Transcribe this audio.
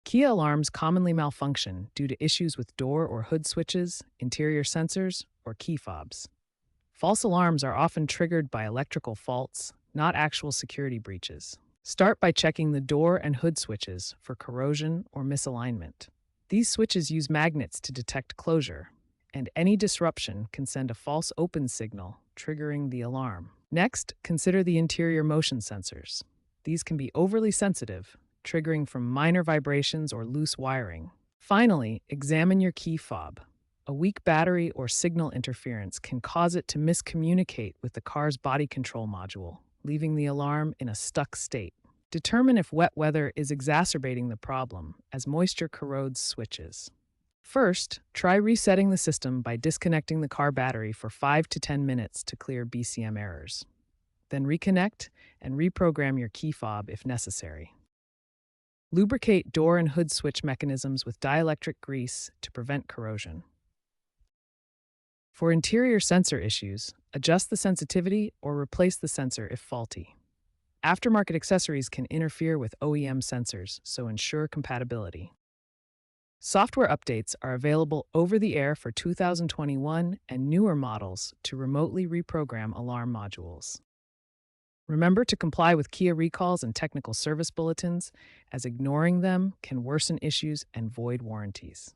Kia alarms commonly malfunction due to issues with door or hood switches, interior sensors, or key fobs. False alarms are often triggered by electrical faults, not actual security breaches. Start by checking the door and hood switches for corrosion or misalignment. These switches use magnets to detect closure, and any disruption can send a false open signal, triggering the alarm. Next, consider the interior motion sensors. These can be overly sensitive, triggering from minor vibrations or loose wiring. Finally, examine your key fob. A weak battery or signal interference can cause it to miscommunicate with the car's body control module, leaving the alarm in a stuck state. Determine if wet weather is exacerbating the problem, as moisture corrodes switches. First, try resetting the system by disconnecting the car battery for 5 to 10 minutes to clear BCM errors. Then reconnect and reprogram your key fob if necessary. Lubricate door and hood switch mechanisms with dielectric grease to prevent corrosion. For interior sensor issues, adjust the sensitivity or replace the sensor if faulty. Aftermarket accessories can interfere with OEM sensors, so ensure compatibility. Software updates are available over the air for 2021 and newer models to remotely reprogram alarm modules. Remember to comply with Kia recalls and technical service bulletins, as ignoring them can worsen issues and void warranties.